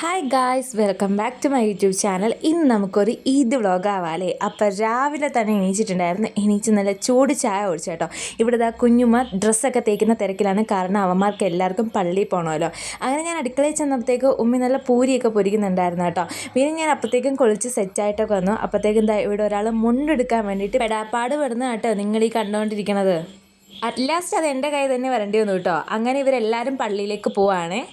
Hi guys, welcome back to my YouTube channel. ഇന്ന് നമുക്കൊരു Eid vlog ആവാമല്ലേ. അപ്പോൾ രാവിലെ തന്നെ എണീച്ച് നല്ല ചൂട് ചായ ഒഴിച്ചു കേട്ടോ. ഇവിടെ കുഞ്ഞുമ്മ ഡ്രസ്സൊക്കെ തേക്കുന്ന തിരക്കിലാണ്, കാരണം അവന്മാർക്ക് എല്ലാവർക്കും പള്ളിയിൽ പോകണമല്ലോ. അങ്ങനെ ഞാൻ അടുക്കളയിൽ ചെന്നപ്പോഴത്തേക്ക് ഉമ്മി നല്ല പൂരിയൊക്കെ പൊരിക്കുന്നുണ്ടായിരുന്നു കേട്ടോ. പിന്നെ ഞാൻ അപ്പോഴത്തേക്കും കുളിച്ച് സെറ്റായിട്ടൊക്കെ വന്നു. അപ്പോഴത്തേക്കും ഇവിടെ ഒരാൾ മുണ്ടെടുക്കാൻ വേണ്ടിയിട്ട് പെടാപ്പാട് പെടുന്ന കേട്ടോ നിങ്ങൾ ഈ കണ്ടുകൊണ്ടിരിക്കണത്. അറ്റ് ലാസ്റ്റ് അത് എൻ്റെ കൈ തന്നെ വരേണ്ടി വന്നു കേട്ടോ. അങ്ങനെ ഇവരെല്ലാവരും പള്ളിയിലേക്ക് പോവാണേ.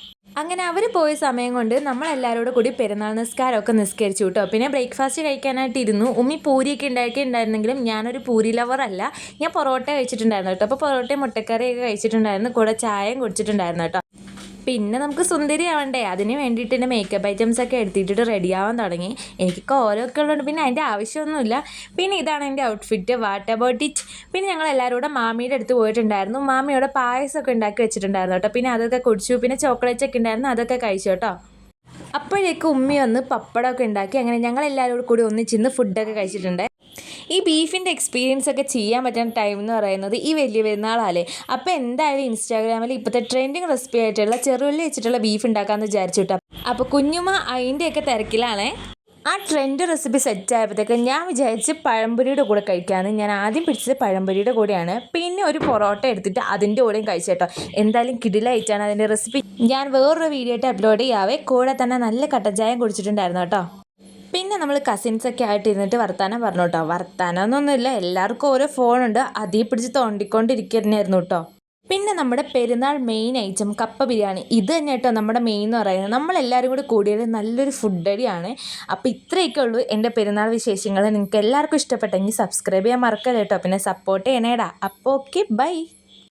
അങ്ങനെ അവർ പോയ സമയം കൊണ്ട് നമ്മളെല്ലാവരോടും കൂടി പെരുന്നാൾ നിസ്കാരമൊക്കെ നിസ്കരിച്ചു കേട്ടോ. പിന്നെ ബ്രേക്ക്ഫാസ്റ്റ് കഴിക്കാനായിട്ട് ഇരുന്നു. ഉമ്മി പൂരിയൊക്കെ ഉണ്ടാക്കിയിട്ടുണ്ടായിരുന്നെങ്കിലും ഞാനൊരു പൂരി ലവർ അല്ല, ഞാൻ പൊറോട്ട കഴിച്ചിട്ടുണ്ടായിരുന്നു കേട്ടോ. അപ്പോൾ പൊറോട്ടയും മുട്ടക്കറിയൊക്കെ കഴിച്ചിട്ടുണ്ടായിരുന്നു, കൂടെ ചായയും കുടിച്ചിട്ടുണ്ടായിരുന്നു കേട്ടോ. പിന്നെ നമുക്ക് സുന്ദരി ആവണ്ടേ, അതിന് വേണ്ടിയിട്ട് എൻ്റെ മേക്കപ്പ് ഐറ്റംസ് ഒക്കെ എടുത്തിട്ട് റെഡി ആവാൻ തുടങ്ങി. എനിക്ക് കോലമൊക്കെ ഉള്ളതുകൊണ്ട് പിന്നെ അതിൻ്റെ ആവശ്യമൊന്നുമില്ല. പിന്നെ ഇതാണ് എൻ്റെ ഔട്ട്ഫിറ്റ്, വാട്ട് അബൌട്ട് ഇറ്റ്. പിന്നെ ഞങ്ങൾ എല്ലാവരും കൂടെ മാമിയുടെ അടുത്ത് പോയിട്ടുണ്ടായിരുന്നു. മാമിയോടെ പായസമൊക്കെ ഉണ്ടാക്കി വെച്ചിട്ടുണ്ടായിരുന്നു കേട്ടോ. പിന്നെ അതൊക്കെ കുടിച്ചു. പിന്നെ ചോക്ലേറ്റ്സ് ഒക്കെ ഉണ്ടായിരുന്നു, അതൊക്കെ കഴിച്ചു കേട്ടോ. അപ്പോഴേക്കും ഉമ്മി വന്ന് പപ്പടമൊക്കെ ഉണ്ടാക്കി. അങ്ങനെ ഞങ്ങൾ എല്ലാവരും കൂടി ഒന്നിച്ചിന്ന് ഫുഡൊക്കെ കഴിച്ചിട്ടുണ്ട്. ഈ ബീഫിൻ്റെ എക്സ്പീരിയൻസ് ഒക്കെ ചെയ്യാൻ പറ്റുന്ന ടൈം എന്ന് പറയുന്നത് ഈ വലിയ പെരുന്നാളല്ലേ. അപ്പോൾ എന്തായാലും ഇൻസ്റ്റാഗ്രാമിൽ ഇപ്പോഴത്തെ ട്രെൻഡിങ് റെസിപ്പി ആയിട്ടുള്ള ചെറുള്ളി വെച്ചിട്ടുള്ള ബീഫ് ഉണ്ടാക്കാമെന്ന് വിചാരിച്ചു കേട്ടോ. അപ്പോൾ കുഞ്ഞുമ്മ അതിൻ്റെയൊക്കെ തിരക്കിലാണേ. ആ ട്രെൻഡ് റെസിപ്പി സെറ്റ് ആയപ്പോഴത്തേക്ക് ഞാൻ വിചാരിച്ച് പഴംപൊരിയുടെ കൂടെ കഴിക്കാമെന്ന്. ഞാൻ ആദ്യം പിടിച്ചത് പഴംപൊരിയുടെ കൂടെയാണ്. പിന്നെ ഒരു പൊറോട്ട എടുത്തിട്ട് അതിൻ്റെ കൂടെയും കഴിച്ചു കേട്ടോ. എന്തായാലും കിടിലായിട്ടാണ് അതിൻ്റെ റെസിപ്പി. ഞാൻ വേറൊരു വീഡിയോ ആയിട്ട് അപ്ലോഡ് ചെയ്യാവേ. കൂടെ തന്നെ നല്ല കട്ടൻ ചായം കുടിച്ചിട്ടുണ്ടായിരുന്നു കേട്ടോ. പിന്നെ നമ്മൾ കസിൻസൊക്കെ ആയിട്ട് ഇരുന്നിട്ട് വർത്താനം പറഞ്ഞു കേട്ടോ. വർത്താനമൊന്നുമില്ല, എല്ലാവർക്കും ഓരോ ഫോണുണ്ട്, അതിൽ പിടിച്ച് തോണ്ടിക്കൊണ്ടിരിക്കുന്നതായിരുന്നു കേട്ടോ. പിന്നെ നമ്മുടെ പെരുന്നാൾ മെയിൻ ഐറ്റം കപ്പ ബിരിയാണി, ഇത് തന്നെ കേട്ടോ നമ്മുടെ മെയിൻ എന്ന് പറയുന്നത്. നമ്മളെല്ലാവരും കൂടി കൂടിയത് നല്ലൊരു ഫുഡ് അടിയാണ്. അപ്പോൾ ഇത്രയൊക്കെ ഉള്ളൂ എൻ്റെ പെരുന്നാൾ വിശേഷങ്ങൾ. നിങ്ങൾക്ക് എല്ലാവർക്കും ഇഷ്ടപ്പെട്ടെങ്കിൽ സബ്സ്ക്രൈബ് ചെയ്യാൻ മറക്കല്ലേ കേട്ടോ. പിന്നെ സപ്പോർട്ട് ചെയ്യണേടാ. അപ്പോൾ ഓക്കെ, ബൈ.